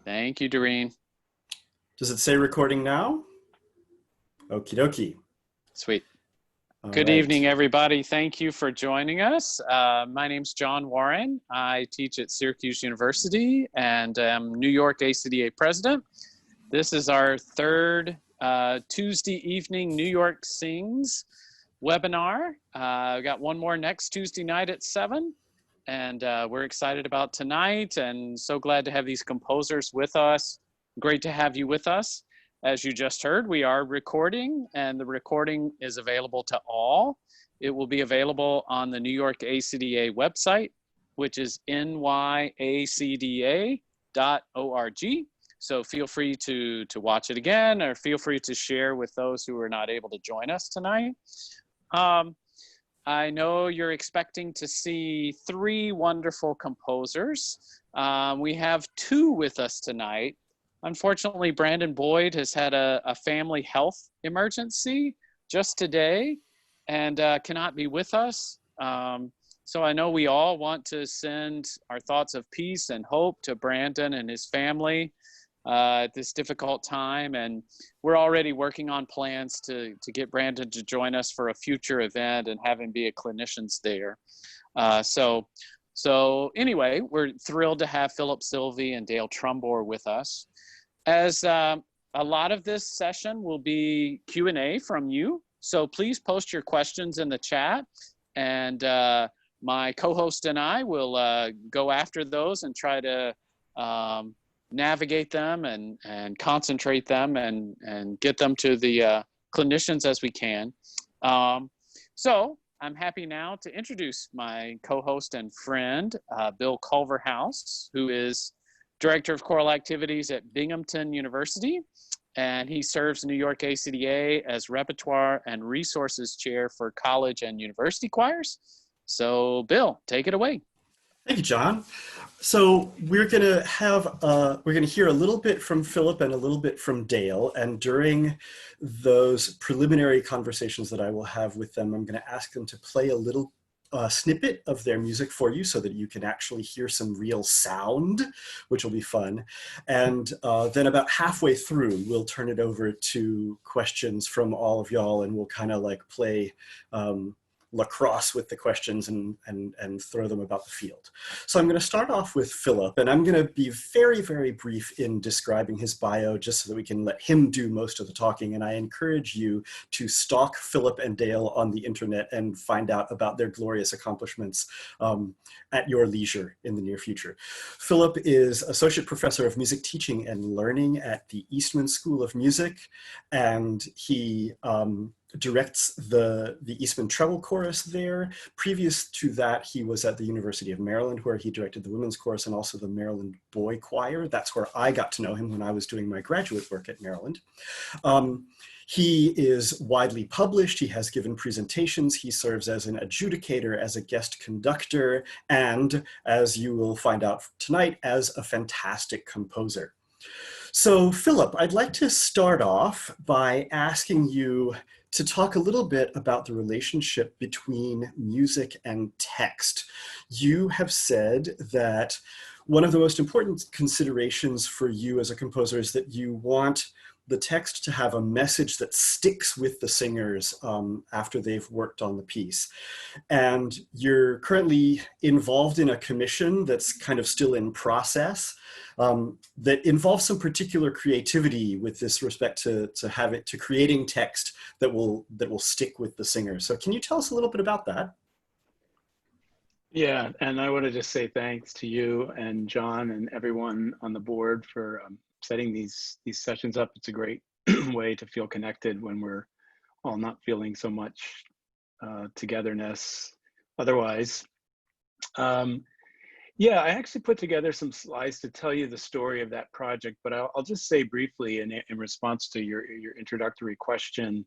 Thank you, Doreen. Does it say recording now? Okie dokie. Sweet. All Good right. evening, everybody. Thank you for joining us. My name's John Warren. I teach at Syracuse University and am New York ACDA president. This is our third Tuesday evening New York Sings webinar. We've got one more next Tuesday night at 7. And we're excited about tonight and so glad to have these composers with us. Great to have you with us. As you just heard, we are recording and the recording is available to all. It will be available on the New York ACDA website, which is nyacda.org. So feel free to watch it again or feel free to share with those who are not able to join us tonight. I know you're expecting to see 3 wonderful composers. We have 2 with us tonight. Unfortunately, Brandon Boyd has had a family health emergency just today and cannot be with us. So I know we all want to send our thoughts of peace and hope to Brandon and his family at this difficult time. And we're already working on plans to get Brandon to join us for a future event and have him be a clinician's there. So anyway, we're thrilled to have Philip Silvey and Dale Trumbore with us. As a lot of this session will be Q&A from you. So please post your questions in the chat and my co-host and I will go after those and try to navigate them and concentrate them and get them to the clinicians as we can. So I'm happy now to introduce my co-host and friend, Bill Culverhouse, who is Director of Choral Activities at Binghamton University, and he serves New York ACDA as Repertoire and Resources Chair for College and University Choirs. So Bill, take it away. Thank you, John. So we're going to hear a little bit from Philip and a little bit from Dale. And during those preliminary conversations that I will have with them, I'm going to ask them to play a little snippet of their music for you so that you can actually hear some real sound, which will be fun. And then about halfway through, we'll turn it over to questions from all of y'all and we'll kind of like play lacrosse with the questions and throw them about the field. So I'm going to start off with Philip, and I'm going to be very, very brief in describing his bio just so that we can let him do most of the talking. And I encourage you to stalk Philip and Dale on the internet and find out about their glorious accomplishments at your leisure in the near future. Philip is Associate Professor of Music Teaching and Learning at the Eastman School of Music, and he directs the Eastman Treble Chorus there. Previous to that, he was at the University of Maryland, where he directed the Women's Chorus and also the Maryland Boy Choir. That's where I got to know him when I was doing my graduate work at Maryland. He is widely published. He has given presentations. He serves as an adjudicator, as a guest conductor, and as you will find out tonight, as a fantastic composer. So Philip, I'd like to start off by asking you to talk a little bit about the relationship between music and text. You have said that one of the most important considerations for you as a composer is that you want the text to have a message that sticks with the singers after they've worked on the piece. And you're currently involved in a commission that's kind of still in process that involves some particular creativity with this respect to creating text that will stick with the singers. So can you tell us a little bit about that? Yeah, and I want to just say thanks to you and John and everyone on the board for setting these sessions up. It's a great way to feel connected when we're all not feeling so much togetherness otherwise. Yeah, I actually put together some slides to tell you the story of that project, but I'll just say briefly in response to your introductory question.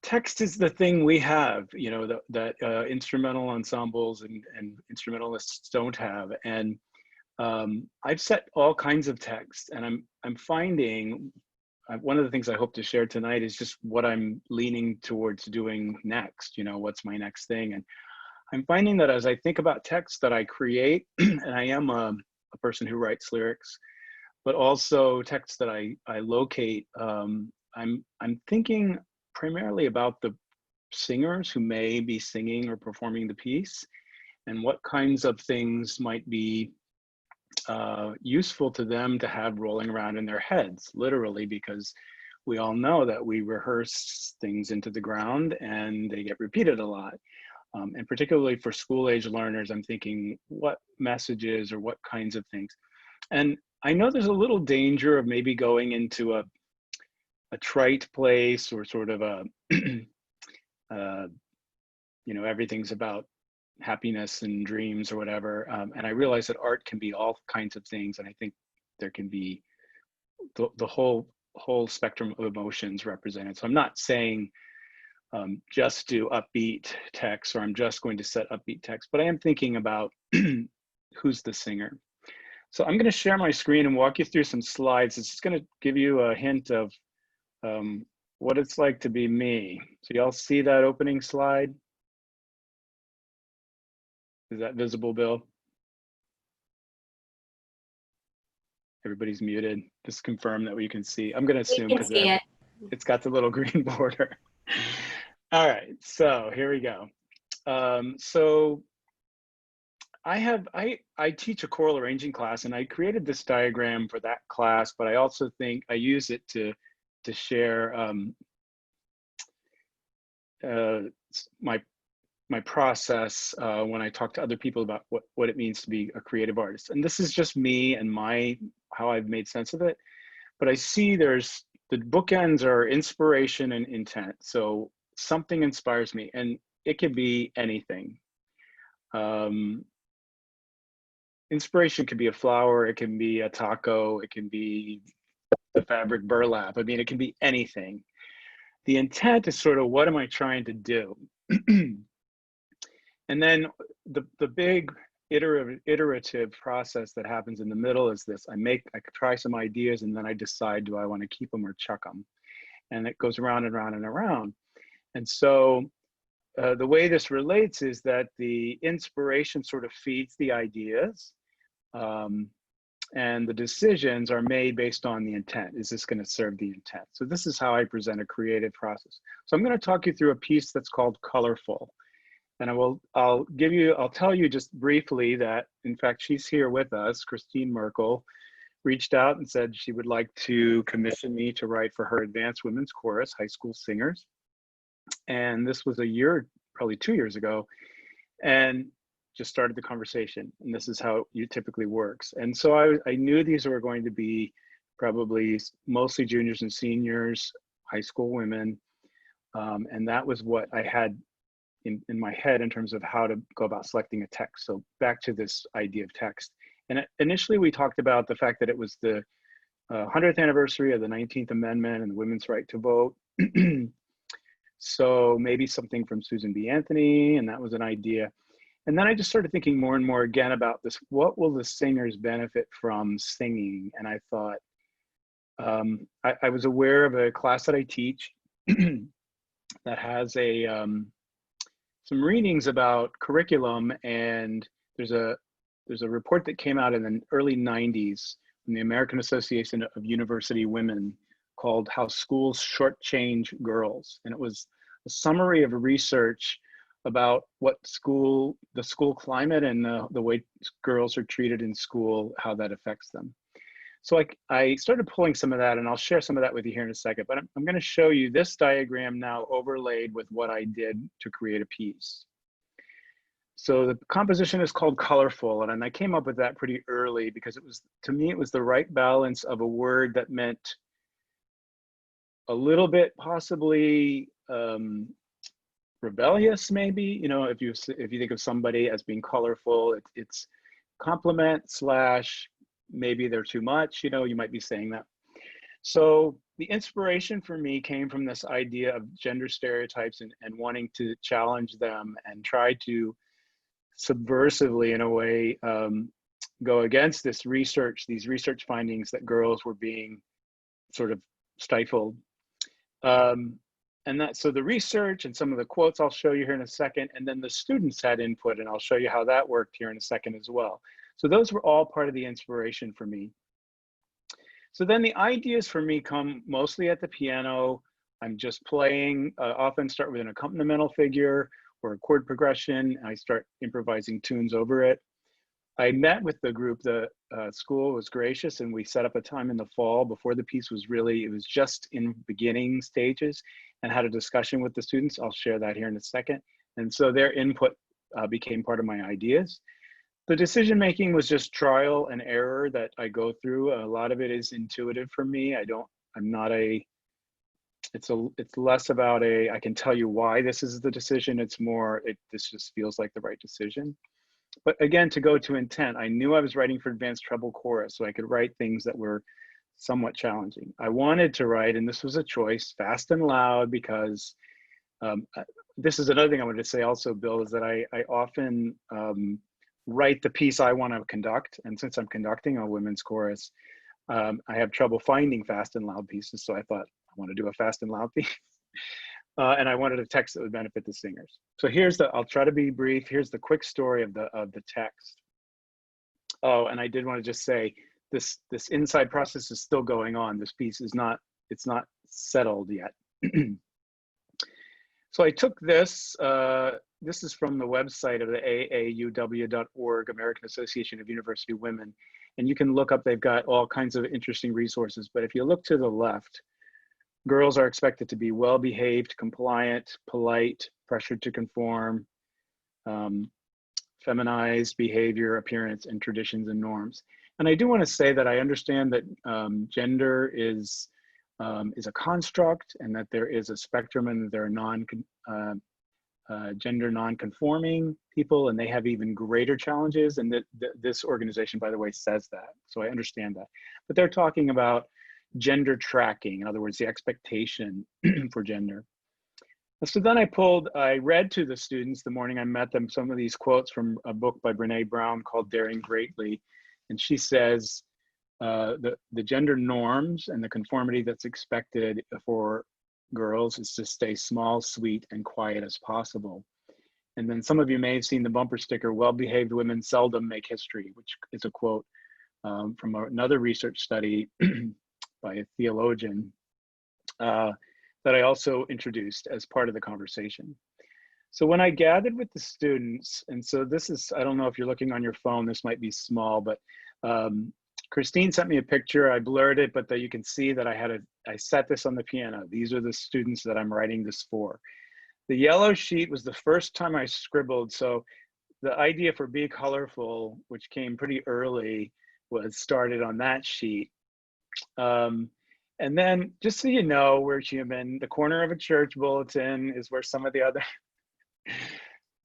Text is the thing we have, you know, that instrumental ensembles and instrumentalists don't have. And I've set all kinds of text, and I'm finding one of the things I hope to share tonight is just what I'm leaning towards doing next. You know, what's my next thing? And I'm finding that as I think about text that I create, and I am a person who writes lyrics, but also texts that I locate. I'm thinking primarily about the singers who may be singing or performing the piece, and what kinds of things might be useful to them to have rolling around in their heads, literally, because we all know that we rehearse things into the ground and they get repeated a lot. And particularly for school age learners, I'm thinking what messages or what kinds of things. And I know there's a little danger of maybe going into a trite place, or sort of a, everything's about happiness and dreams or whatever. And I realize that art can be all kinds of things. And I think there can be the whole spectrum of emotions represented. So I'm not saying just do upbeat text, or I'm just going to set upbeat text, but I am thinking about who's the singer. So I'm going to share my screen and walk you through some slides. It's just going to give you a hint of what it's like to be me. So y'all see that opening slide? Is that visible, Bill? Everybody's muted. Just confirm that we can see. I'm going to assume because it's got the little green border. All right, so here we go. So I teach a choral arranging class, and I created this diagram for that class, but I also think I use it to share my process when I talk to other people about what it means to be a creative artist. And this is just me and how I've made sense of it. But I see the bookends are inspiration and intent. So something inspires me, and it could be anything. Inspiration could be a flower, it can be a taco, it can be the fabric burlap. I mean, it can be anything. The intent is sort of, what am I trying to do? And then the big iterative process that happens in the middle is this. I try some ideas, and then I decide, do I want to keep them or chuck them? And it goes around and around and around. And so the way this relates is that the inspiration sort of feeds the ideas, and the decisions are made based on the intent. Is this going to serve the intent? So this is how I present a creative process. So I'm going to talk you through a piece that's called Colorful. And I'll tell you just briefly that, in fact, she's here with us. Christine Merkel reached out and said she would like to commission me to write for her advanced women's chorus, high school singers. And this was probably 2 years ago, and just started the conversation. And this is how it typically works. And so I knew these were going to be probably mostly juniors and seniors, high school women. And that was what I had in my head in terms of how to go about selecting a text. So back to this idea of text. And initially we talked about the fact that it was the 100th anniversary of the 19th Amendment and the women's right to vote. So maybe something from Susan B. Anthony, and that was an idea. And then I just started thinking more and more again about this, what will the singers benefit from singing? And I thought, I was aware of a class that I teach that has some readings about curriculum, and there's a report that came out in the early 90s from the American Association of University Women called How Schools Shortchange Girls. And it was a summary of research about what the school climate and the way girls are treated in school, how that affects them. So I started pulling some of that, and I'll share some of that with you here in a second, but I'm going to show you this diagram now overlaid with what I did to create a piece. So the composition is called Colorful, and I came up with that pretty early because to me, it was the right balance of a word that meant a little bit possibly rebellious, maybe. If you think of somebody as being colorful, it's compliment / maybe they're too much, you might be saying that. So the inspiration for me came from this idea of gender stereotypes and wanting to challenge them and try to subversively, in a way, go against these research findings that girls were being sort of stifled. So the research and some of the quotes I'll show you here in a second, and then the students had input, and I'll show you how that worked here in a second as well. So those were all part of the inspiration for me. So then the ideas for me come mostly at the piano. I'm just playing, often start with an accompanimental figure or a chord progression. I start improvising tunes over it. I met with the group. The school was gracious, and we set up a time in the fall before the piece was really, it was just in beginning stages, and had a discussion with the students. I'll share that here in a second. And so their input became part of my ideas. The decision making was just trial and error that I go through. A lot of it is intuitive for me. I'm not a, it's less about I can tell you why this is the decision. It's more, this just feels like the right decision. But again, to go to intent, I knew I was writing for advanced treble chorus, so I could write things that were somewhat challenging. I wanted to write, and this was a choice, fast and loud, because this is another thing I wanted to say also, Bill, is that I often write the piece I want to conduct. And since I'm conducting a women's chorus, I have trouble finding fast and loud pieces. So I thought, I want to do a fast and loud piece. And I wanted a text that would benefit the singers. So I'll try to be brief. Here's the quick story of the text. Oh, and I did want to just say, this inside process is still going on. This piece is not, it's not settled yet. So I took this, this is from the website of the AAUW.org, American Association of University Women. And you can look up, they've got all kinds of interesting resources. But if you look to the left, girls are expected to be well-behaved, compliant, polite, pressured to conform, feminized behavior, appearance, and traditions and norms. And I do want to say that I understand that gender is a construct, and that there is a spectrum, and that there are gender non-conforming people, and they have even greater challenges. And that this organization, by the way, says that. So I understand that. But they're talking about gender tracking, in other words, the expectation for gender. So then I read to the students the morning I met them some of these quotes from a book by Brene Brown called Daring Greatly. And she says, the gender norms and the conformity that's expected for girls is to stay small, sweet, and quiet as possible. And then some of you may have seen the bumper sticker, well-behaved women seldom make history, which is a quote from another research study by a theologian that I also introduced as part of the conversation. So when I gathered with the students, and so this is, I don't know if you're looking on your phone, this might be small, but Christine sent me a picture. I blurred it, but you can see that I set this on the piano. These are the students that I'm writing this for. The yellow sheet was the first time I scribbled. So the idea for Be Colorful, which came pretty early, was started on that sheet. And then, just so you know, we're human. The corner of a church bulletin is where some of the other,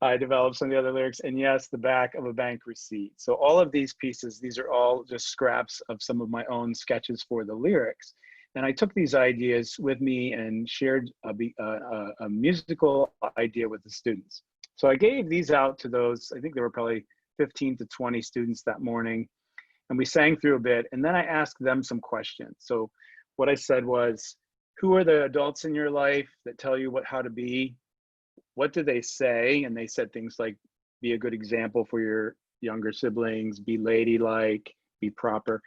I developed some of the other lyrics. And yes, the back of a bank receipt. So all of these pieces, these are all just scraps of some of my own sketches for the lyrics. And I took these ideas with me and shared a musical idea with the students. So I gave these out to those, I think there were probably 15 to 20 students that morning. And we sang through a bit, and then I asked them some questions. So what I said was, who are the adults in your life that tell you how to be? What do they say? And they said things like, be a good example for your younger siblings, be ladylike, be proper.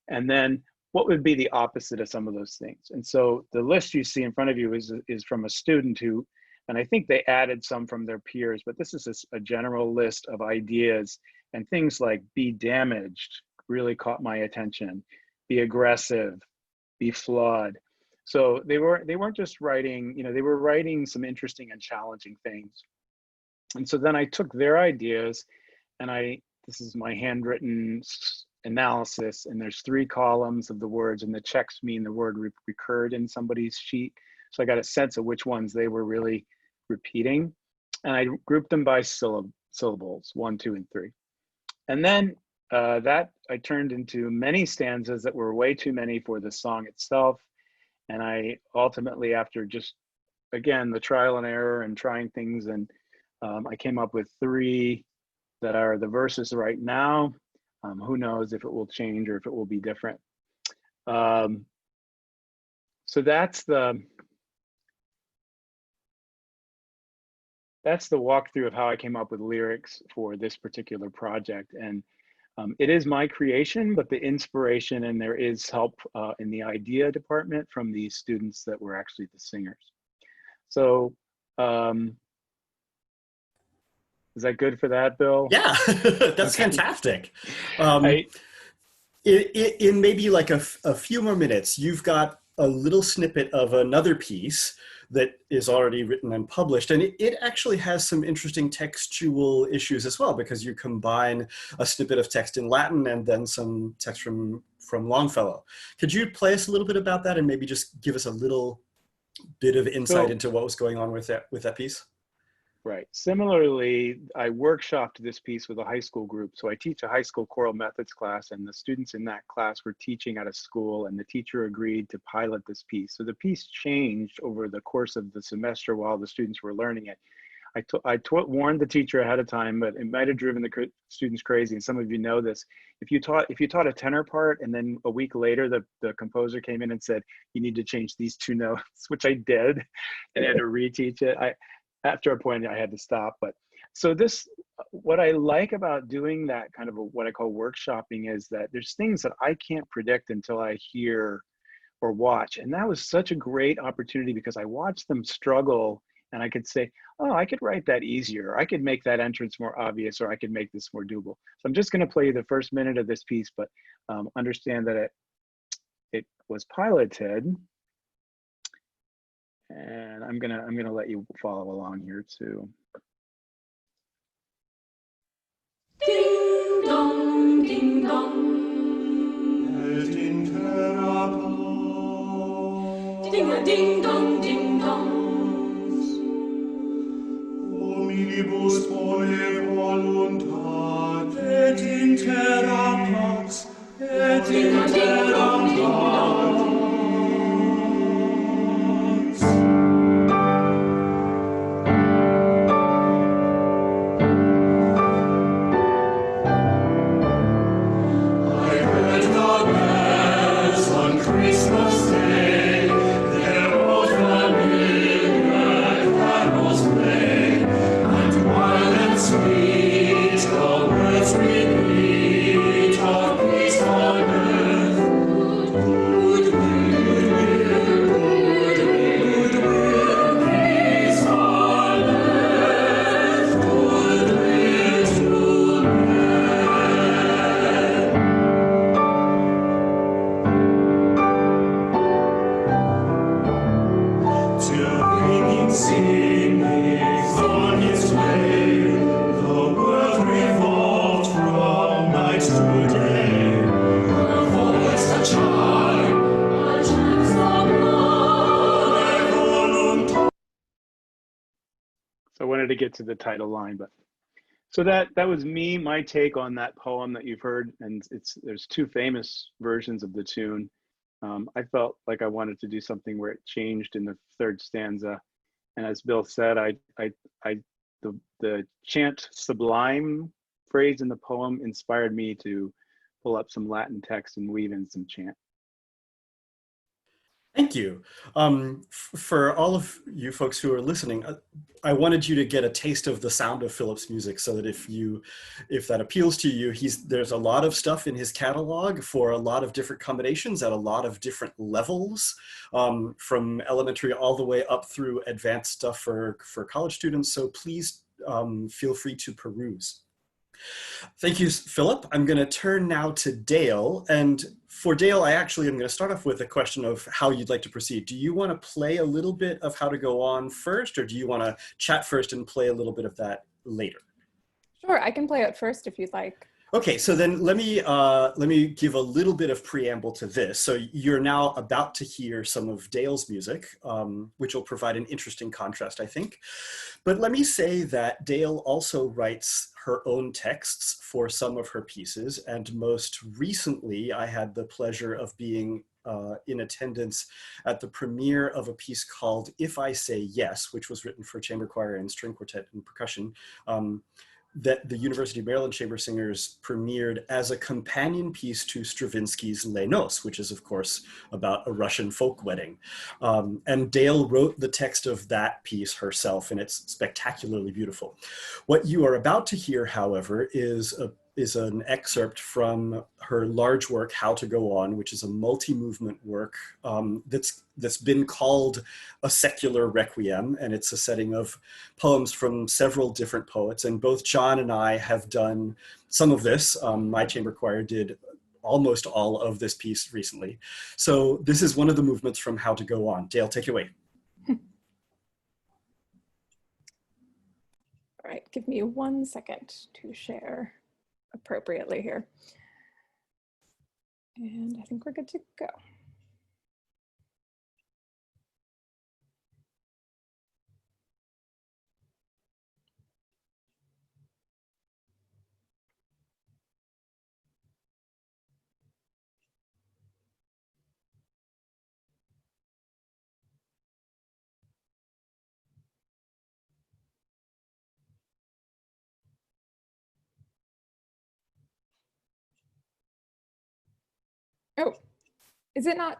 And then what would be the opposite of some of those things? And so the list you see in front of you is from a student who, and I think they added some from their peers, but this is a general list of ideas, and things like be damaged really caught my attention, be aggressive, be flawed. So they weren't just writing, they were writing some interesting and challenging things. And so then I took their ideas, and this is my handwritten analysis, and there's 3 columns of the words, and the checks mean the word recurred in somebody's sheet. So I got a sense of which ones they were really repeating, and I grouped them by syllables, 1, 2, and 3. And then that I turned into many stanzas that were way too many for the song itself. And I ultimately, after just, again, the trial and error and trying things, and I came up with 3 that are the verses right now. Who knows if it will change or if it will be different. So that's the walkthrough of how I came up with lyrics for this particular project. And It is my creation, but the inspiration, and there is help in the idea department from the students that were actually the singers. So is that good for that, Bill? Yeah, that's Okay. fantastic. I, In maybe like a few more minutes, you've got a little snippet of another piece that is already written and published. And it actually has some interesting textual issues as well, because you combine a snippet of text in Latin and then some text from Longfellow. Could you play us a little bit about that and maybe just give us a little bit of insight so, into what was going on with that piece? right. Similarly, I workshopped this piece with a high school group. So I teach a high school choral methods class, and the students in that class were teaching at a school, and the teacher agreed to pilot this piece. So the piece changed over the course of the semester while the students were learning it. I warned the teacher ahead of time, but it might have driven the students crazy. And some of you know this. If you taught a tenor part, and then a week later the composer came in and said, you need to change these two notes, which I did, and I had to reteach it. After a point, I had to stop. But so what I like about doing that kind of what I call workshopping is that there's things that I can't predict until I hear or watch. And that was such a great opportunity because I watched them struggle, and I could say, oh, I could write that easier. I could make that entrance more obvious, or I could make this more doable. So I'm just going to play the first minute of this piece, but understand that it was piloted. And I'm gonna let you follow along here too. Ding dong, ding dong. Et in terra Ding a ding dong, ding dong. omnibus bone voluntate, et in terra pax, et in terra pax. I heard the bells on Christmas Day, their old familiar carols play, and wild and sweet the words repeat of peace on earth. Goodwill, peace on earth, goodwill to men. Till ringing singings on his way, the world revolved from night to day. A voice, a chime, A chance of love. So I wanted to get to the title line, but so that was me, my take on that poem that you've heard, and there's two famous versions of the tune. I felt like I wanted to do something where it changed in the third stanza, and as Bill said, the chant sublime phrase in the poem inspired me to pull up some Latin text and weave in some chant. Thank you. For all of you folks who are listening, I wanted you to get a taste of the sound of Philip's music, so that if that appeals to you, there's a lot of stuff in his catalog for a lot of different combinations at a lot of different levels, from elementary all the way up through advanced stuff for college students. So please feel free to peruse. Thank you, Philip. I'm going to turn now to Dale. And for Dale, I actually am going to start off with a question of how you'd like to proceed. Do you want to play a little bit of how to go on first, or do you want to chat first and play a little bit of that later? Sure, I can play it first if you'd like. Okay, so then let me give a little bit of preamble to this. So you're now about to hear some of Dale's music, which will provide an interesting contrast, I think. But let me say that Dale also writes her own texts for some of her pieces. And most recently, I had the pleasure of being in attendance at the premiere of a piece called If I Say Yes, which was written for chamber choir and string quartet and percussion, that the University of Maryland Chamber Singers premiered as a companion piece to Stravinsky's Les Noces, which is, of course, about a Russian folk wedding. And Dale wrote the text of that piece herself, and it's spectacularly beautiful. What you are about to hear, however, is is an excerpt from her large work, How to Go On, which is a multi-movement work that's been called a secular requiem, and it's a setting of poems from several different poets. And both John and I have done some of this. My chamber choir did almost all of this piece recently. So this is one of the movements from How to Go On. Dale, take it away. All right, give me 1 second to share appropriately here. And I think we're good to go. Oh, is it not?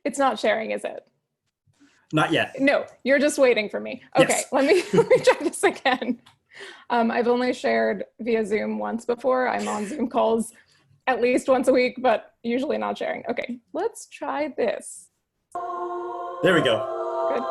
It's not sharing, is it? Not yet. No, you're just waiting for me. Okay, Yes. let me try this again. I've only shared via Zoom once before. I'm on Zoom calls at least once a week, but usually not sharing. Okay, let's try this. There we go. Good.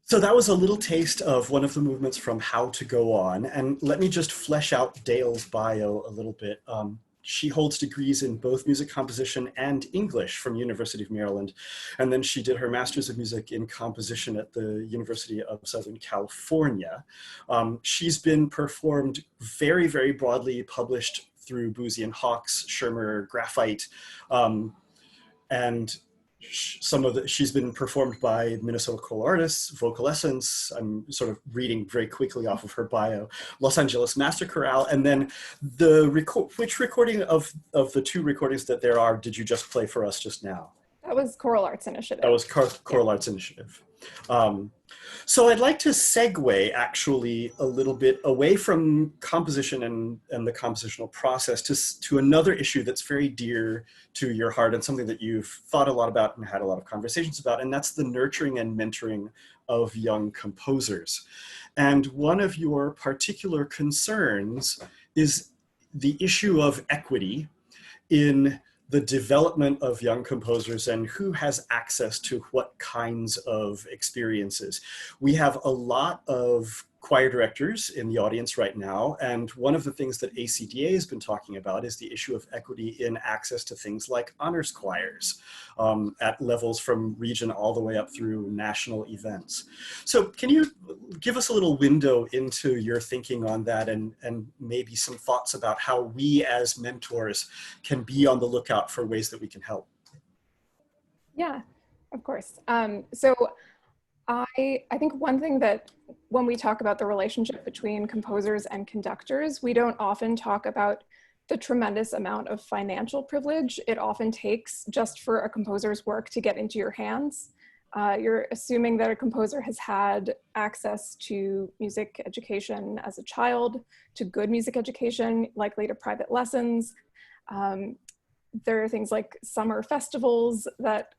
So that was a little taste of one of the movements from How to Go On. And let me just flesh out Dale's bio a little bit. She holds degrees in both music composition and English from University of Maryland. And then she did her Master's of Music in Composition at the University of Southern California. She's been performed very, very broadly, published through Boozy and Hawkes, Schirmer, Graphite, and she's been performed by Minnesota Choral Artists, Vocal Essence. I'm sort of reading very quickly off of her bio. Los Angeles Master Chorale, and then which recording of the two recordings that there are did you just play for us just now? That was Choral Arts Initiative. That was Choral Arts Initiative. So I'd like to segue actually a little bit away from composition and the compositional process to another issue that's very dear to your heart and something that you've thought a lot about and had a lot of conversations about, and that's the nurturing and mentoring of young composers. And one of your particular concerns is the issue of equity in the development of young composers and who has access to what kinds of experiences. We have a lot of choir directors in the audience right now, and one of the things that ACDA has been talking about is the issue of equity in access to things like honors choirs at levels from region all the way up through national events. So can you give us a little window into your thinking on that and maybe some thoughts about how we as mentors can be on the lookout for ways that we can help? Yeah, of course. So I think one thing that when we talk about the relationship between composers and conductors, we don't often talk about the tremendous amount of financial privilege it often takes just for a composer's work to get into your hands. You're assuming that a composer has had access to music education as a child, to good music education, likely to private lessons. There are things like summer festivals that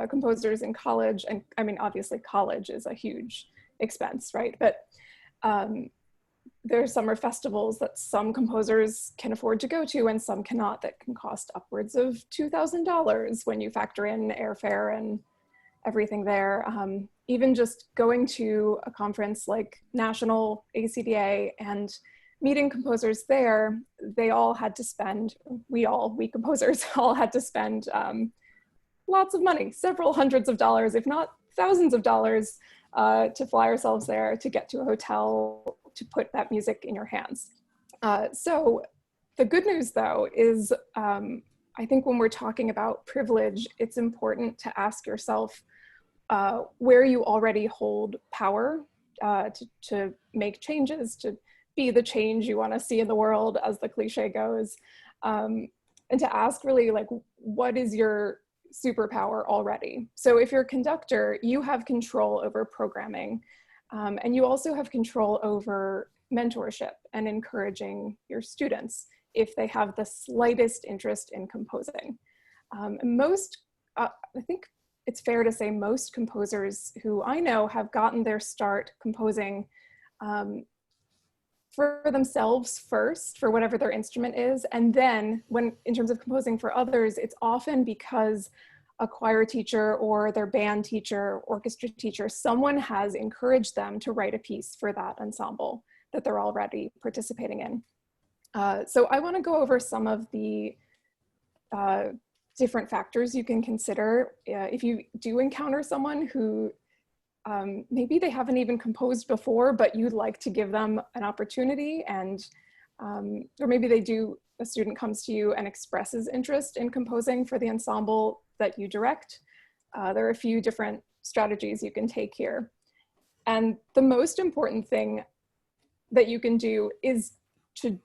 composers in college, and I mean, obviously college is a huge expense, right? But there are summer festivals that some composers can afford to go to and some cannot, that can cost upwards of $2,000 when you factor in airfare and everything there. Even just going to a conference like National ACDA and meeting composers there, they all had to spend, we composers all had to spend lots of money, several hundreds of dollars, if not thousands of dollars, to fly ourselves there, to get to a hotel, to put that music in your hands. So the good news though is, I think when we're talking about privilege, it's important to ask yourself where you already hold power to make changes, to be the change you want to see in the world, as the cliche goes, and to ask really, like, what is your superpower already? So if you're a conductor, you have control over programming, and you also have control over mentorship and encouraging your students if they have the slightest interest in composing. I think it's fair to say most composers who I know have gotten their start composing for themselves first, for whatever their instrument is. And then when, in terms of composing for others, it's often because a choir teacher or their band teacher, orchestra teacher, someone has encouraged them to write a piece for that ensemble that they're already participating in. So I want to go over some of the different factors you can consider if you do encounter someone who maybe they haven't even composed before, but you'd like to give them an opportunity, and or maybe a student comes to you and expresses interest in composing for the ensemble that you direct. There are a few different strategies you can take here. And the most important thing that you can do is to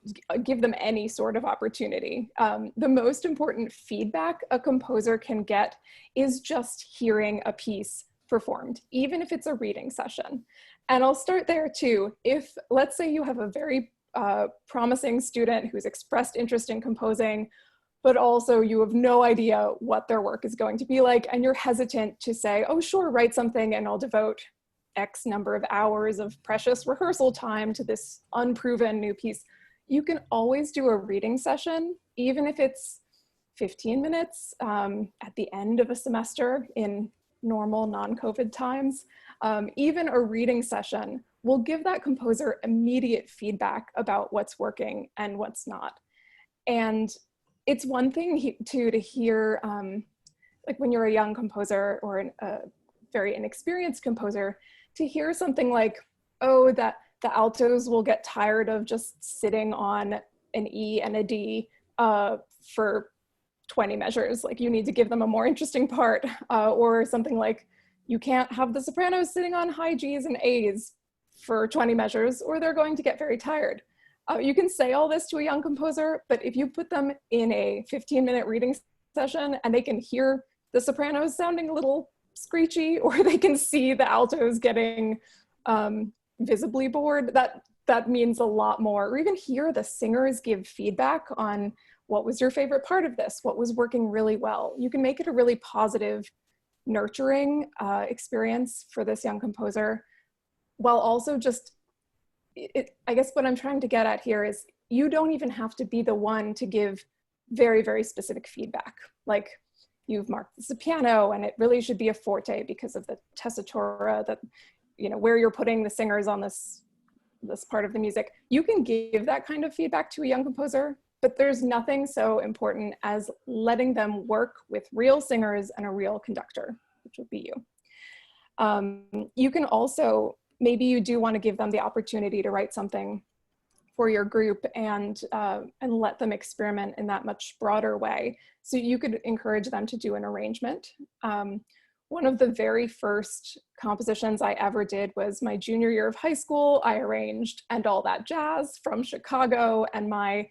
give them any sort of opportunity. The most important feedback a composer can get is just hearing a piece performed, even if it's a reading session. And I'll start there too. If, let's say you have a very promising student who's expressed interest in composing, but also you have no idea what their work is going to be like, and you're hesitant to say, oh sure, write something and I'll devote X number of hours of precious rehearsal time to this unproven new piece. You can always do a reading session, even if it's 15 minutes at the end of a semester in normal non-COVID times. Even a reading session will give that composer immediate feedback about what's working and what's not. And it's one thing to hear, like when you're a young composer or a very inexperienced composer, to hear something like, oh, that the altos will get tired of just sitting on an E and a D for 20 measures. Like, you need to give them a more interesting part, or something like, you can't have the sopranos sitting on high Gs and As for 20 measures, or they're going to get very tired. You can say all this to a young composer, but if you put them in a 15-minute reading session and they can hear the sopranos sounding a little screechy, or they can see the altos getting visibly bored, that means a lot more. Or even hear the singers give feedback on, what was your favorite part of this? What was working really well? You can make it a really positive, nurturing experience for this young composer, while also just, I guess what I'm trying to get at here is, you don't even have to be the one to give very, very specific feedback. Like, you've marked this a piano and it really should be a forte because of the tessitura, that, you know, where you're putting the singers on this part of the music. You can give that kind of feedback to a young composer, but there's nothing so important as letting them work with real singers and a real conductor, which would be you. You can also, maybe you do want to give them the opportunity to write something for your group and let them experiment in that much broader way. So you could encourage them to do an arrangement. One of the very first compositions I ever did was my junior year of high school. I arranged And All That Jazz from Chicago, and my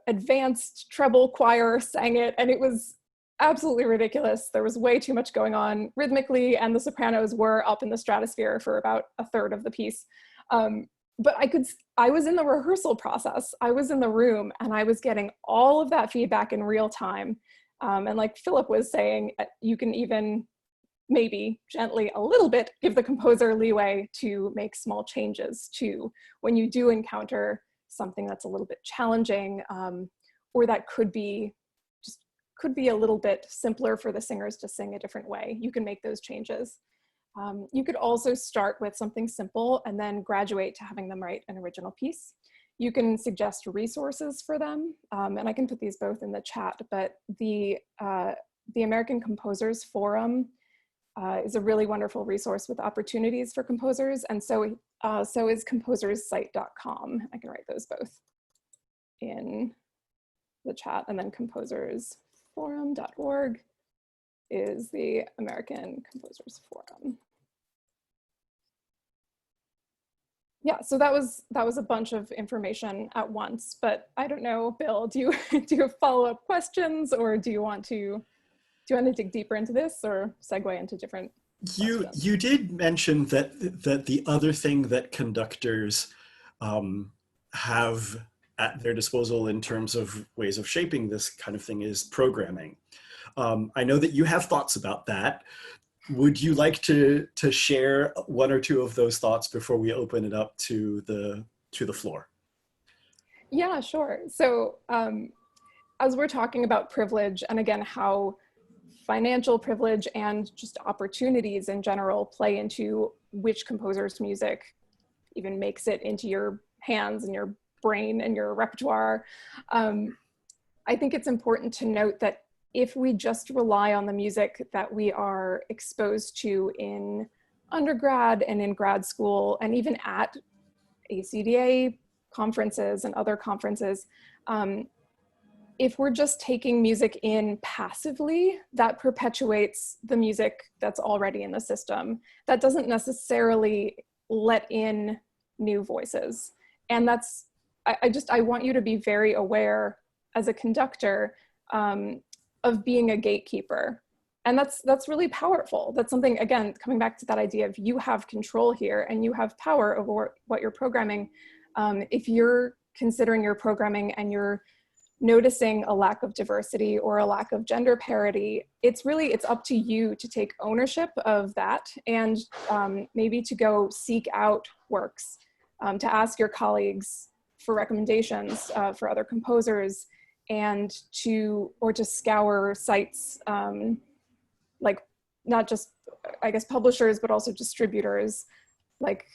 advanced treble choir sang it, and it was absolutely ridiculous. There was way too much going on rhythmically, and the sopranos were up in the stratosphere for about a third of the piece. But I was in the rehearsal process. I was in the room, and I was getting all of that feedback in real time. And like Philip was saying, you can even maybe gently a little bit give the composer leeway to make small changes to when you do encounter something that's a little bit challenging, or that could be a little bit simpler for the singers to sing a different way. You can make those changes. You could also start with something simple and then graduate to having them write an original piece. You can suggest resources for them, and I can put these both in the chat, but the American Composers Forum is a really wonderful resource with opportunities for composers, and so is composerssite.com. I can write those both in the chat, and then composersforum.org is the American Composers Forum. Yeah, so that was a bunch of information at once, but I don't know, Bill, do you have follow-up questions, or do you want to dig deeper into this or segue into different questions? You did mention that the other thing that conductors have at their disposal in terms of ways of shaping this kind of thing is programming. I know that you have thoughts about that. Would you like to share one or two of those thoughts before we open it up to the floor? Yeah, sure. So as we're talking about privilege, and again, how financial privilege and just opportunities in general play into which composer's music even makes it into your hands and your brain and your repertoire, I think it's important to note that if we just rely on the music that we are exposed to in undergrad and in grad school, and even at ACDA conferences and other conferences, if we're just taking music in passively, that perpetuates the music that's already in the system. That doesn't necessarily let in new voices. And that's, I want you to be very aware as a conductor of being a gatekeeper. And that's really powerful. That's something, again, coming back to that idea of you have control here and you have power over what you're programming. If you're considering your programming and you're noticing a lack of diversity or a lack of gender parity, it's up to you to take ownership of that and maybe to go seek out works, to ask your colleagues for recommendations for other composers, and to scour sites like not just, I guess, publishers, but also distributors. Like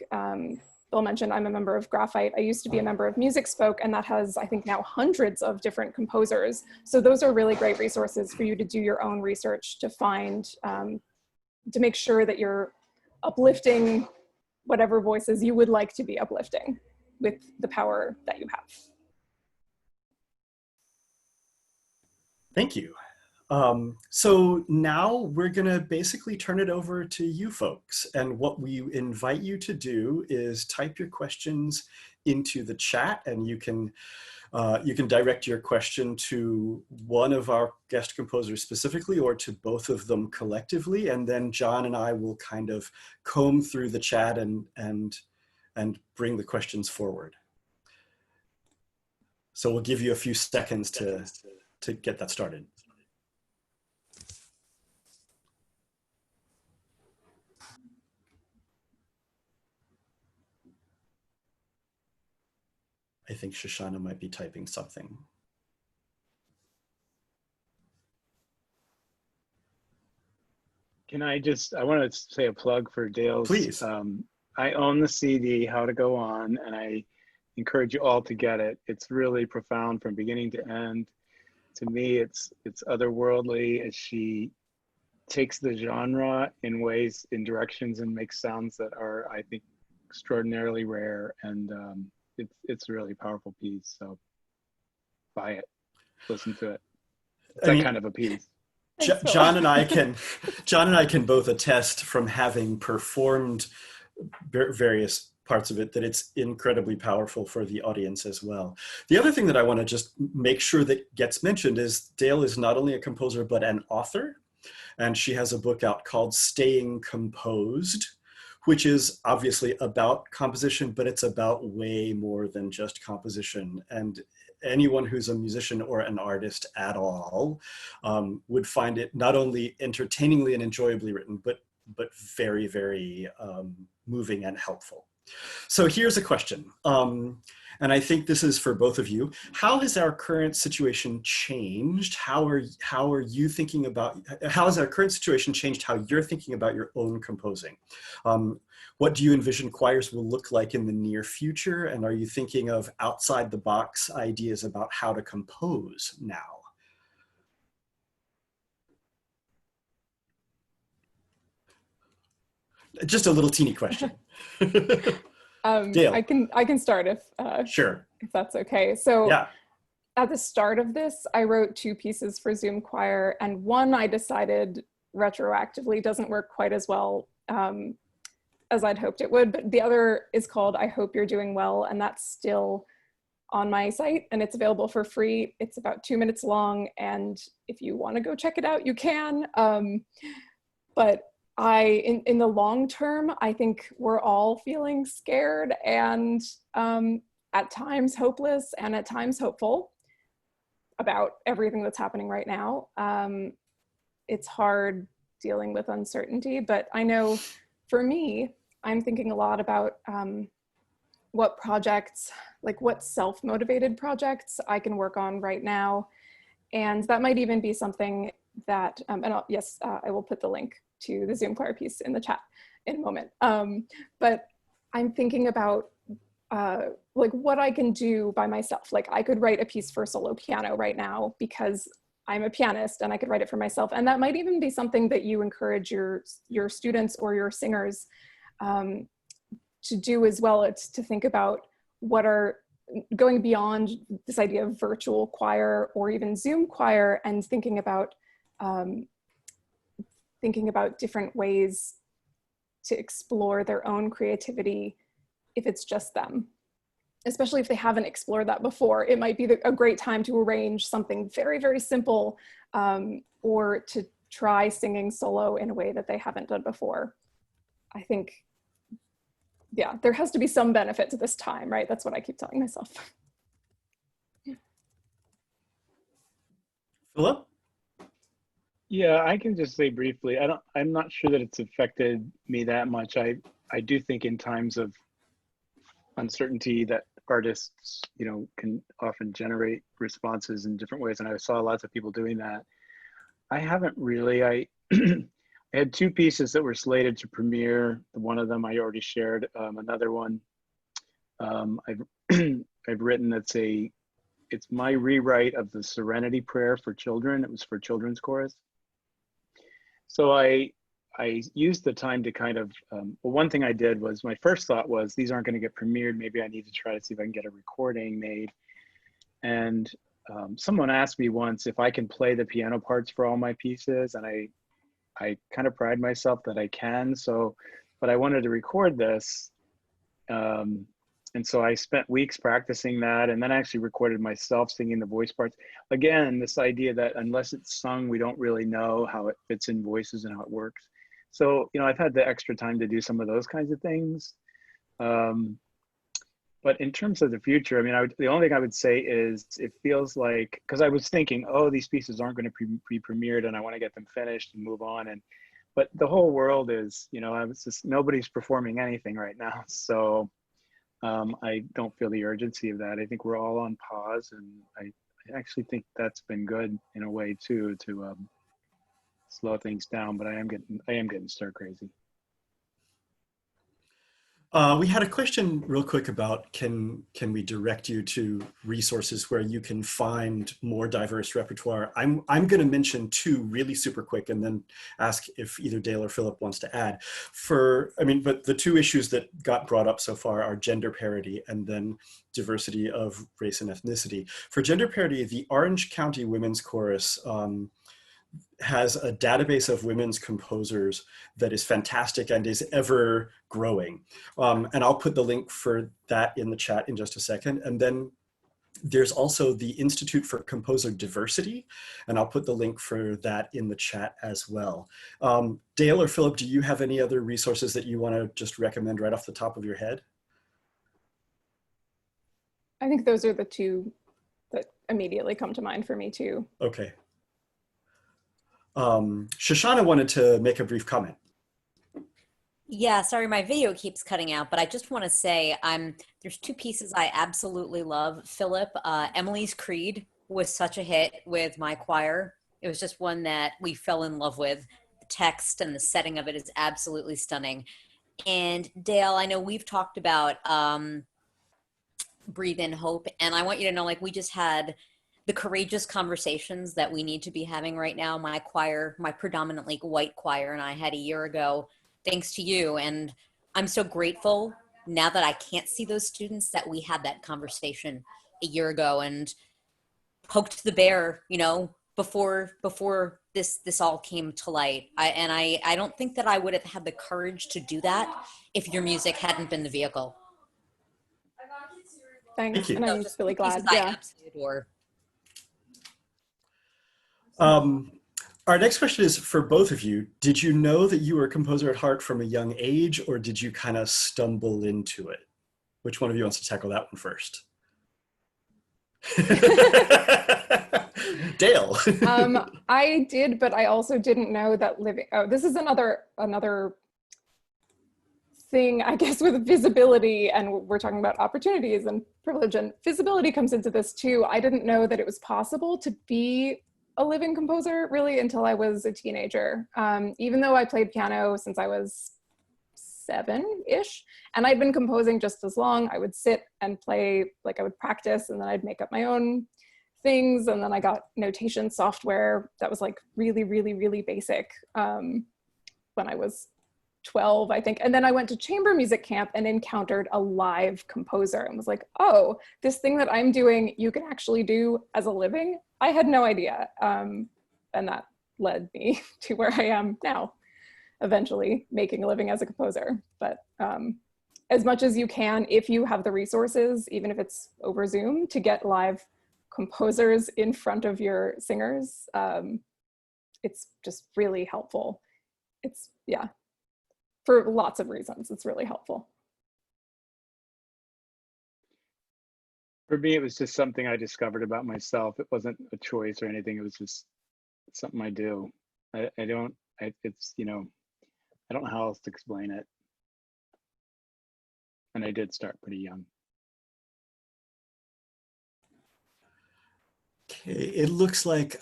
Bill mentioned, I'm a member of Graphite. I used to be a member of Music Spoke, and that has, I think, now hundreds of different composers. So those are really great resources for you to do your own research, to find, to make sure that you're uplifting whatever voices you would like to be uplifting with the power that you have. Thank you. So now we're gonna basically turn it over to you folks. And what we invite you to do is type your questions into the chat, and you can direct your question to one of our guest composers specifically, or to both of them collectively. And then John and I will kind of comb through the chat and bring the questions forward. So we'll give you a few seconds to get that started. I think Shoshana might be typing something. Can I want to say a plug for Dale's. Please. I own the CD, How to Go On, and I encourage you all to get it. It's really profound from beginning to end. To me, it's otherworldly as she takes the genre in ways, in directions, and makes sounds that are, I think, extraordinarily rare. And it's a really powerful piece. So buy it, listen to it. It's that kind of a piece. John and I can both attest from having performed various parts of it that it's incredibly powerful for the audience as well. The other thing that I want to just make sure that gets mentioned is Dale is not only a composer, but an author. And she has a book out called Staying Composed, which is obviously about composition, but it's about way more than just composition. And anyone who's a musician or an artist at all would find it not only entertainingly and enjoyably written, but very, very moving and helpful. So here's a question, and I think this is for both of you. How has our current situation changed? How are you thinking about, how has our current situation changed how you're thinking about your own composing? What do you envision choirs will look like in the near future? And are you thinking of outside the box ideas about how to compose now? Just a little teeny question. Dale. I can start Sure. if that's okay. So Yeah. at the start of this, I wrote 2 pieces for Zoom Choir, and one I decided retroactively doesn't work quite as well as I'd hoped it would, but the other is called I Hope You're Doing Well, and that's still on my site, and it's available for free. It's about 2 minutes long, and if you want to go check it out, you can. But in the long term, I think we're all feeling scared and at times hopeless and at times hopeful about everything that's happening right now. It's hard dealing with uncertainty, but I know for me, I'm thinking a lot about what projects, like what self-motivated projects I can work on right now. And that might even be something that, yes, I will put the link to the Zoom Choir piece in the chat in a moment. But I'm thinking about like what I can do by myself. Like I could write a piece for solo piano right now because I'm a pianist and I could write it for myself. And that might even be something that you encourage your students or your singers to do as well. It's to think about what are going beyond this idea of virtual choir or even Zoom choir and thinking about different ways to explore their own creativity if it's just them. Especially if they haven't explored that before, it might be a great time to arrange something very, very simple or to try singing solo in a way that they haven't done before. I think, yeah, there has to be some benefit to this time, right? That's what I keep telling myself. Philip? Yeah, I can just say briefly, I'm not sure that it's affected me that much. I do think in times of uncertainty that artists, can often generate responses in different ways. And I saw lots of people doing that. I haven't really, I had 2 pieces that were slated to premiere. One of them I already shared. Another one I've written it's my rewrite of the Serenity Prayer for children. It was for children's chorus. So I used the time to kind of, well, one thing I did was, my first thought was, these aren't going to get premiered. Maybe I need to try to see if I can get a recording made. And someone asked me once if I can play the piano parts for all my pieces. And I kind of pride myself that I can. So, but I wanted to record this. And so I spent weeks practicing that, and then I actually recorded myself singing the voice parts. Again, this idea that unless it's sung, we don't really know how it fits in voices and how it works. So, I've had the extra time to do some of those kinds of things. But in terms of the future, the only thing I would say is it feels like, because I was thinking, oh, these pieces aren't going to be premiered and I want to get them finished and move on. But the whole world is, nobody's performing anything right now. So I don't feel the urgency of that. I think we're all on pause, and I actually think that's been good in a way too, to slow things down. But I am getting stir crazy. We had a question real quick about can we direct you to resources where you can find more diverse repertoire. I'm going to mention 2 really super quick and then ask if either Dale or Philip wants to add. But the 2 issues that got brought up so far are gender parity and then diversity of race and ethnicity. For gender parity, the Orange County Women's Chorus has a database of women's composers that is fantastic and is ever growing. And I'll put the link for that in the chat in just a second. And then there's also the Institute for Composer Diversity, and I'll put the link for that in the chat as well. Dale or Philip, do you have any other resources that you want to just recommend right off the top of your head? I think those are the two that immediately come to mind for me too. Okay. Shoshana wanted to make a brief comment. Yeah, sorry, my video keeps cutting out, but I just want to say there's two pieces I absolutely love. Philip, Emily's Creed was such a hit with my choir. It was just one that we fell in love with. The text and the setting of it is absolutely stunning. And Dale, I know we've talked about Breathe in Hope, and I want you to know, like, we just had the courageous conversations that we need to be having right now. My choir, my predominantly white choir, and I had a year ago, thanks to you. And I'm so grateful now that I can't see those students that we had that conversation a year ago and poked the bear, you know, before this all came to light. I don't think that I would have had the courage to do that if your music hadn't been the vehicle. Thanks, Thank you. and I'm Just really two pieces glad. I Yeah. absolutely adore. Our next question is for both of you. Did you know that you were a composer at heart from a young age, or did you kind of stumble into it? Which one of you wants to tackle that one first? Dale. I did, but I also didn't know that living. Oh, this is another thing, I guess, with visibility, and we're talking about opportunities and privilege, and visibility comes into this too. I didn't know that it was possible to be a living composer really until I was a teenager. Even though I played piano since I was 7-ish, and I'd been composing just as long, I would sit and play, like I would practice, and then I'd make up my own things, and then I got notation software that was like really, really, really basic when I was 12, I think. And then I went to chamber music camp and encountered a live composer and was like, oh, this thing that I'm doing, you can actually do as a living. I had no idea. And that led me to where I am now, eventually making a living as a composer. But as much as you can, if you have the resources, even if it's over Zoom, to get live composers in front of your singers, it's just really helpful. It's, yeah. For lots of reasons, it's really helpful. For me, it was just something I discovered about myself. It wasn't a choice or anything. It was just something I do. It's, you know, I don't know how else to explain it. And I did start pretty young. Okay, it looks like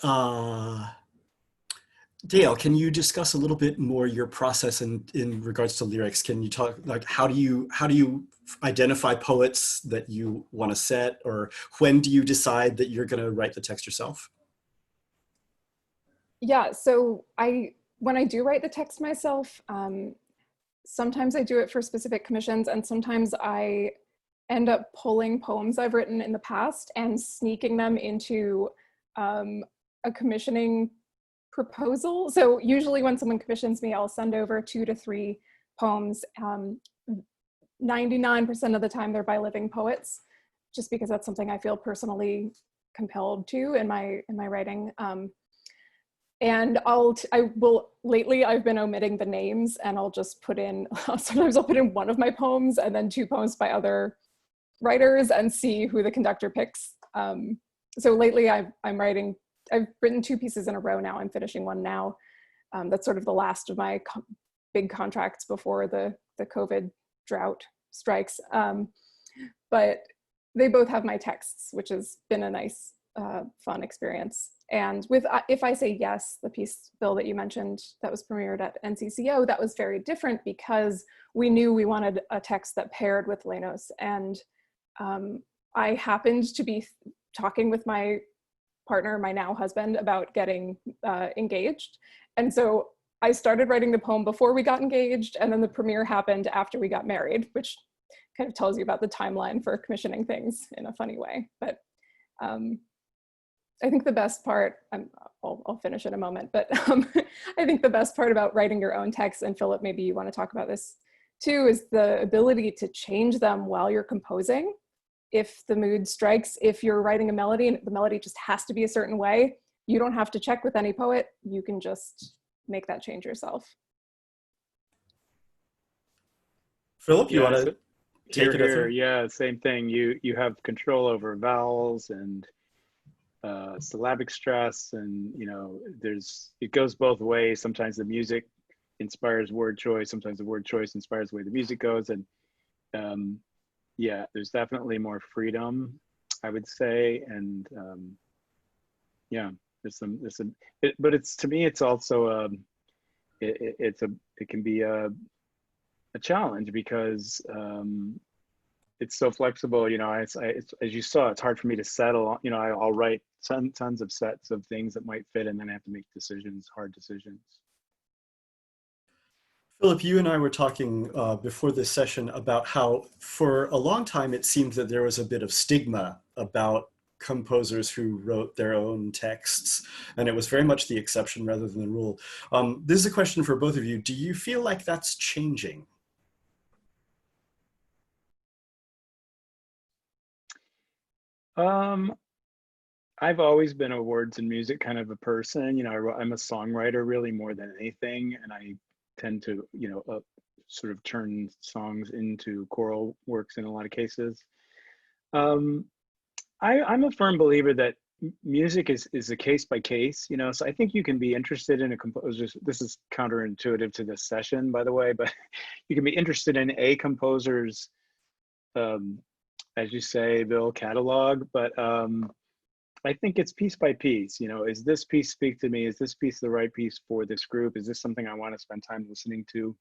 Dale, can you discuss a little bit more your process in regards to lyrics? Can you talk, like, how do you identify poets that you want to set, or when do you decide that you're going to write the text yourself? Yeah, so when I do write the text myself, sometimes I do it for specific commissions, and sometimes I end up pulling poems I've written in the past and sneaking them into a commissioning proposal. So usually when someone commissions me, I'll send over 2 to 3 poems. 99% of the time they're by living poets, just because that's something I feel personally compelled to in my writing. And lately I've been omitting the names, and I'll just put in, sometimes I'll put in one of my poems and then 2 poems by other writers and see who the conductor picks. So lately I've written 2 pieces in a row now. I'm finishing one now. That's sort of the last of my big contracts before the COVID drought strikes. But they both have my texts, which has been a nice, fun experience. And with If I Say Yes, the piece, Bill, that you mentioned that was premiered at NCCO, that was very different because we knew we wanted a text that paired with Lenos. And I happened to be talking with my partner, my now husband, about getting engaged. And so I started writing the poem before we got engaged, and then the premiere happened after we got married, which kind of tells you about the timeline for commissioning things in a funny way. But I think the best part, I'll finish in a moment, but I think the best part about writing your own text, and Philip, maybe you want to talk about this too, is the ability to change them while you're composing. If the mood strikes, if you're writing a melody and the melody just has to be a certain way, you don't have to check with any poet. You can just make that change yourself. Philip, you want to Here, take it here. over? Yeah, same thing. You have control over vowels and syllabic stress, and it goes both ways. Sometimes the music inspires word choice, sometimes the word choice inspires the way the music goes, and yeah, there's definitely more freedom, I would say, and yeah, but it's, to me, it's also it can be a challenge because it's so flexible. It's as you saw, it's hard for me to settle. I'll write tons of sets of things that might fit, and then I have to make decisions, hard decisions. Philip, you and I were talking before this session about how for a long time it seemed that there was a bit of stigma about composers who wrote their own texts, and it was very much the exception rather than the rule. This is a question for both of you. Do you feel like that's changing? I've always been a words and music kind of a person. I'm a songwriter really more than anything, and I tend to, sort of turn songs into choral works in a lot of cases. I'm a firm believer that music is a case by case, so I think you can be interested in a composer. This is counterintuitive to this session, by the way, but you can be interested in a composer's, as you say, Bill, catalog, but I think it's piece by piece. Is this piece speak to me? Is this piece the right piece for this group? Is this something I want to spend time listening to?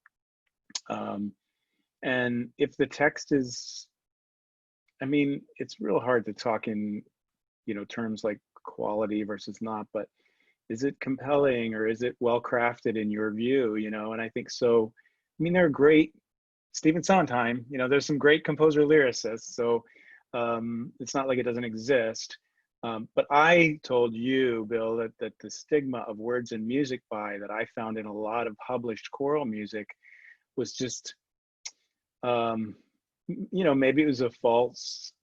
And if the text is, it's real hard to talk in, terms like quality versus not, but is it compelling or is it well crafted in your view? And I think so. There are great Stephen Sondheim, there's some great composer lyricists, so it's not like it doesn't exist. But I told you, Bill, that the stigma of words and music by that I found in a lot of published choral music was just, maybe it was a false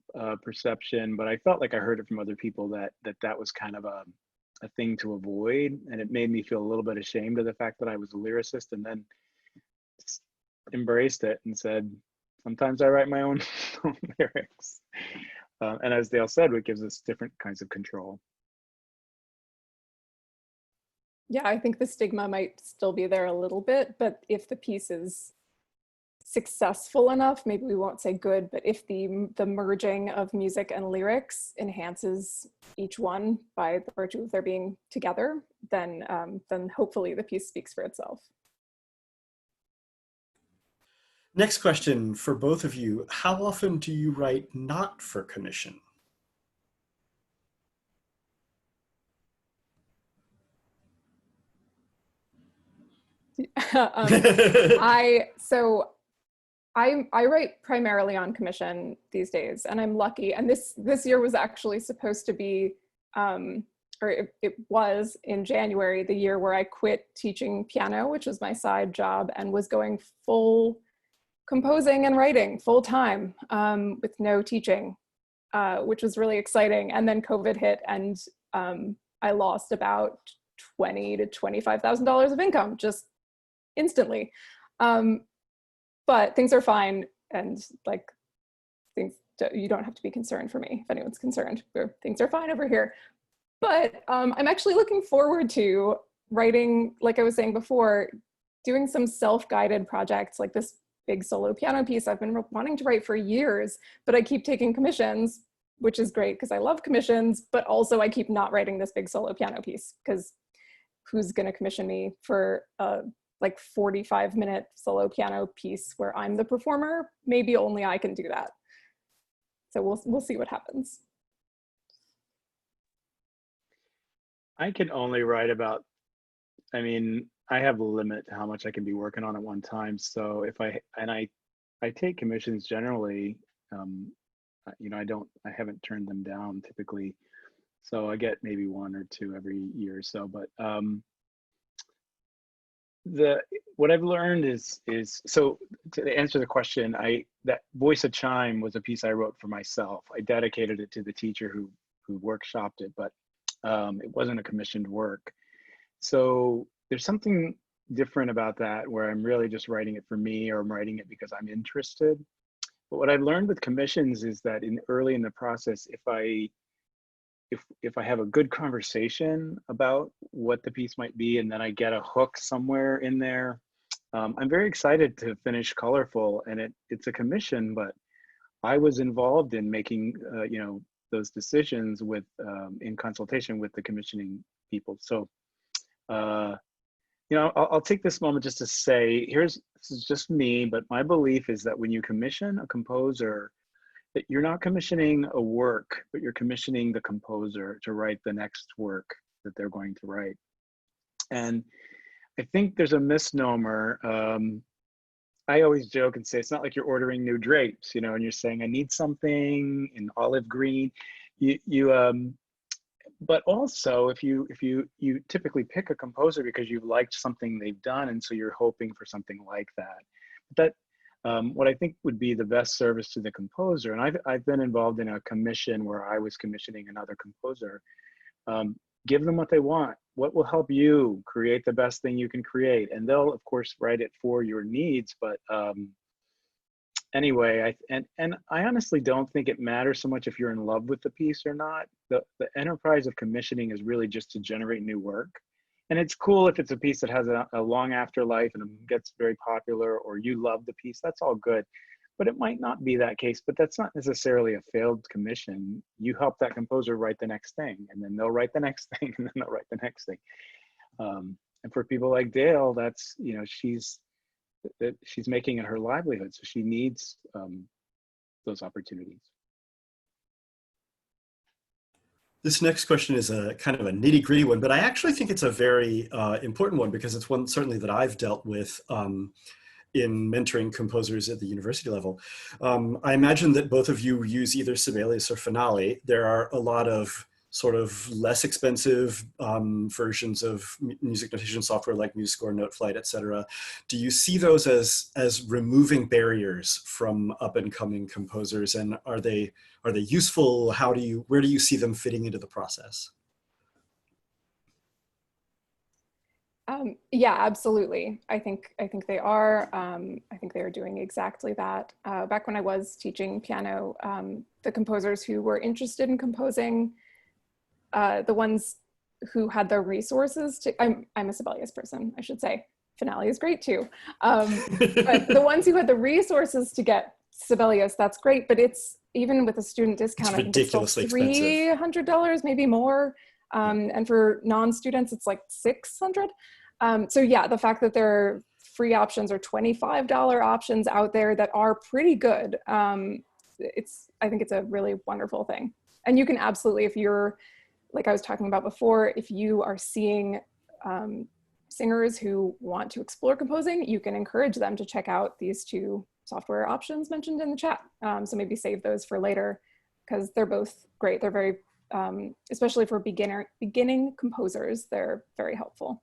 perception, but I felt like I heard it from other people that was kind of a thing to avoid, and it made me feel a little bit ashamed of the fact that I was a lyricist, and then embraced it and said, sometimes I write my own lyrics. And as Dale said, it gives us different kinds of control. Yeah, I think the stigma might still be there a little bit, but if the piece is successful enough, maybe we won't say good, but if the merging of music and lyrics enhances each one by the virtue of their being together, then hopefully the piece speaks for itself. Next question for both of you. How often do you write not for commission? I write primarily on commission these days, and I'm lucky. And this year was actually supposed to be, or it was in January, the year where I quit teaching piano, which was my side job, and was going full composing and writing full time with no teaching, which was really exciting. And then COVID hit, and I lost about $20,000 to $25,000 of income just instantly. But things are fine, and like you don't have to be concerned for me if anyone's concerned. Things are fine over here. But I'm actually looking forward to writing, like I was saying before, doing some self-guided projects like this big solo piano piece I've been wanting to write for years, but I keep taking commissions, which is great because I love commissions, but also I keep not writing this big solo piano piece because who's going to commission me for a like 45-minute solo piano piece where I'm the performer? Maybe only I can do that. So we'll see what happens. I can only write about, I have a limit to how much I can be working on at one time. So if I take commissions generally, I haven't turned them down typically. So I get maybe one or two every year or so, but what I've learned is so to answer the question, that Voice of Chime was a piece I wrote for myself. I dedicated it to the teacher who workshopped it, but it wasn't a commissioned work. So there's something different about that where I'm really just writing it for me, or I'm writing it because I'm interested. But what I've learned with commissions is that early in the process, if I if I have a good conversation about what the piece might be, and then I get a hook somewhere in there, I'm very excited to finish Colorful. And it's a commission, but I was involved in making those decisions with in consultation with the commissioning people. So I'll take this moment just to say, this is just me, but my belief is that when you commission a composer, that you're not commissioning a work, but you're commissioning the composer to write the next work that they're going to write. And I think there's a misnomer. I always joke and say, it's not like you're ordering new drapes, and you're saying, I need something in olive green. But also, if you typically pick a composer because you've liked something they've done, and so you're hoping for something like that. But what I think would be the best service to the composer, and I've been involved in a commission where I was commissioning another composer. Give them what they want. What will help you create the best thing you can create, and they'll of course write it for your needs. But anyway, I honestly don't think it matters so much if you're in love with the piece or not. The enterprise of commissioning is really just to generate new work. And it's cool if it's a piece that has a long afterlife and gets very popular, or you love the piece, that's all good. But it might not be that case, but that's not necessarily a failed commission. You help that composer write the next thing, and then they'll write the next thing, and then they'll write the next thing. And for people like Dale, that's, she's making it her livelihood, so she needs those opportunities. This next question is a kind of a nitty-gritty one, but I actually think it's a very important one, because it's one certainly that I've dealt with in mentoring composers at the university level. I imagine that both of you use either Sibelius or Finale. There are a lot of sort of less expensive versions of music notation software like MuseScore, NoteFlight, etc. Do you see those as removing barriers from up and coming composers, and are they useful? Where do you see them fitting into the process? Yeah, absolutely. I think they are. I think they are doing exactly that. Back when I was teaching piano, the composers who were interested in composing, the ones who had the resources to, I'm a Sibelius person, I should say. Finale is great too. But the ones who had the resources to get Sibelius, that's great. But it's, even with a student discount, it's ridiculously expensive. $300, maybe more. And for non-students, it's like $600. So yeah, the fact that there are free options or $25 options out there that are pretty good, I think it's a really wonderful thing. And you can absolutely, if you're, like I was talking about before, if you are seeing singers who want to explore composing, you can encourage them to check out these two software options mentioned in the chat. So maybe save those for later, because they're both great. They're very, especially for beginning composers, they're very helpful.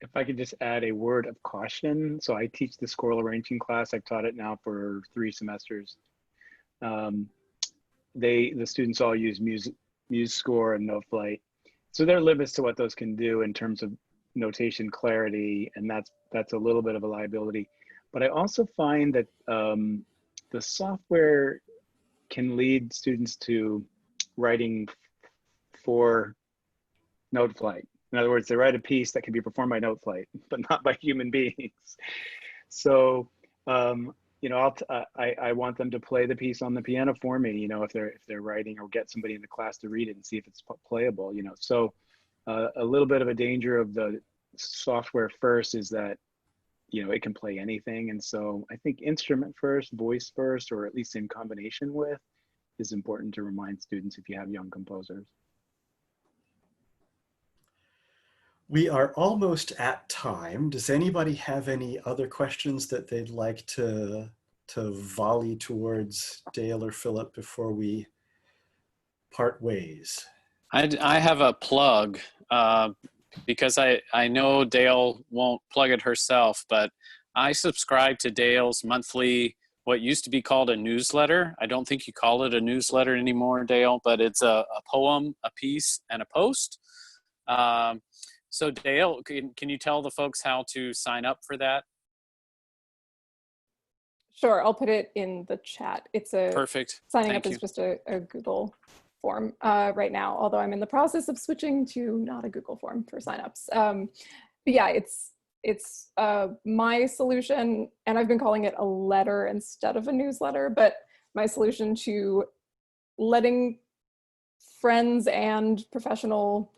If I could just add a word of caution. So I teach the choral arranging class. I've taught it now for 3 semesters. The students all use MuseScore and NoteFlight. So there are limits to what those can do in terms of notation clarity, and that's a little bit of a liability. But I also find that the software can lead students to writing for NoteFlight. In other words, they write a piece that can be performed by NoteFlight, but not by human beings. So, I want them to play the piece on the piano for me, if they're writing, or get somebody in the class to read it and see if it's playable, So a little bit of a danger of the software first is that, it can play anything. And so I think instrument first, voice first, or at least in combination with, is important to remind students if you have young composers. We are almost at time. Does anybody have any other questions that they'd like to volley towards Dale or Philip before we part ways? I have a plug because I know Dale won't plug it herself, but I subscribe to Dale's monthly, what used to be called a newsletter. I don't think you call it a newsletter anymore, Dale, but it's a poem, a piece, and a post. So Dale, can you tell the folks how to sign up for that? Sure, I'll put it in the chat. It's a perfect. Signing Thank up you. is just a Google form right now, although I'm in the process of switching to not a Google form for signups. But yeah, it's my solution, and I've been calling it a letter instead of a newsletter, but my solution to letting friends and professional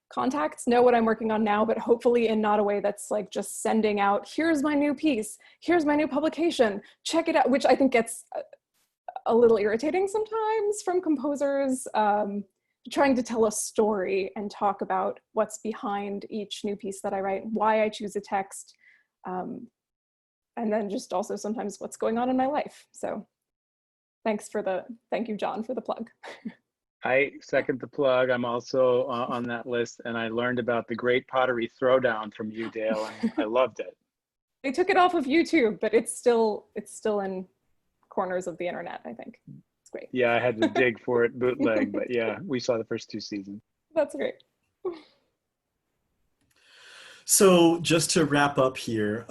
contacts know what I'm working on now, but hopefully in not a way that's like just sending out, here's my new piece, here's my new publication, check it out, which I think gets a little irritating sometimes from composers, trying to tell a story and talk about what's behind each new piece that I write, why I choose a text, and then just also sometimes what's going on in my life. So thank you, John, for the plug. I second the plug. I'm also on that list, and I learned about the Great Pottery Throwdown from you, Dale, and I loved it. They took it off of YouTube, but it's still in corners of the internet, I think. It's great. Yeah, I had to dig for it bootleg, but yeah, we saw the first 2 seasons. That's great. So just to wrap up here,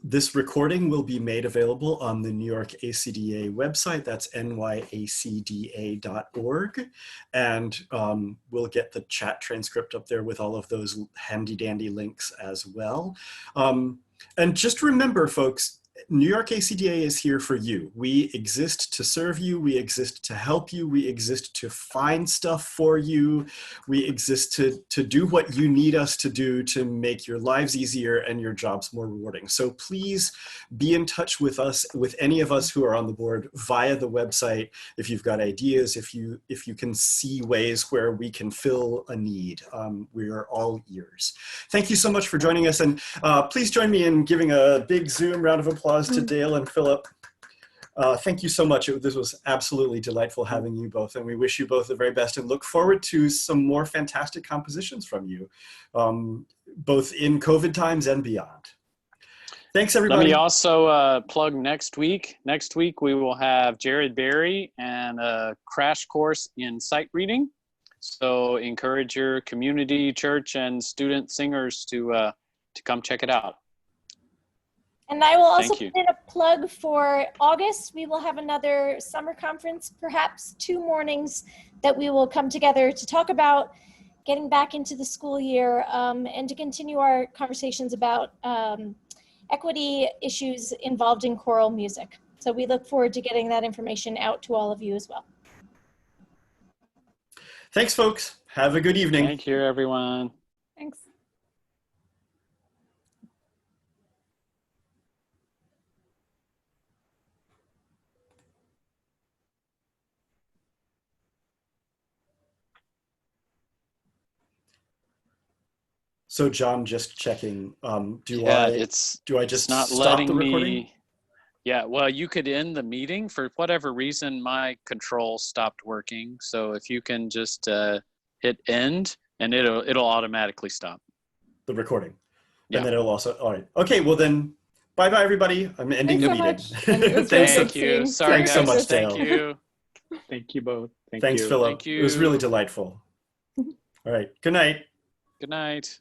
this recording will be made available on the New York ACDA website. That's nyacda.org. And we'll get the chat transcript up there with all of those handy dandy links as well. And just remember, folks, New York ACDA is here for you. We exist to serve you. We exist to help you. We exist to find stuff for you. We exist to do what you need us to do to make your lives easier and your jobs more rewarding. So please be in touch with us, with any of us who are on the board via the website. If you've got ideas, if you can see ways where we can fill a need, we are all ears. Thank you so much for joining us. And please join me in giving a big Zoom round of applause to Dale and Philip. Thank you so much. This was absolutely delightful having you both, and we wish you both the very best and look forward to some more fantastic compositions from you, both in COVID times and beyond. Thanks, everybody. Let me also plug next week. Next week, we will have Jared Berry and a crash course in sight reading. So encourage your community, church, and student singers to come check it out. And I will also Thank you. put in a plug for August. We will have another summer conference, perhaps 2 mornings that we will come together to talk about getting back into the school year and to continue our conversations about equity issues involved in choral music. So we look forward to getting that information out to all of you as well. Thanks, folks. Have a good evening. Thank you, everyone. Thanks. So John, just checking, do Yeah, I just not stop letting the recording? me. Yeah, well, you could end the meeting. For whatever reason, my control stopped working. So if you can just hit end, and it'll automatically stop. The recording. Yeah. And then it'll also, all right. Okay, well then, bye-bye, everybody. I'm ending Thanks the so meeting. much. And it was very Thank good you. seeing- Sorry, Thanks so guys. much, Thank Dale. you. Thank you both. Thanks, you. Philip. Thank It was really you. delightful. All right, good night. Good night.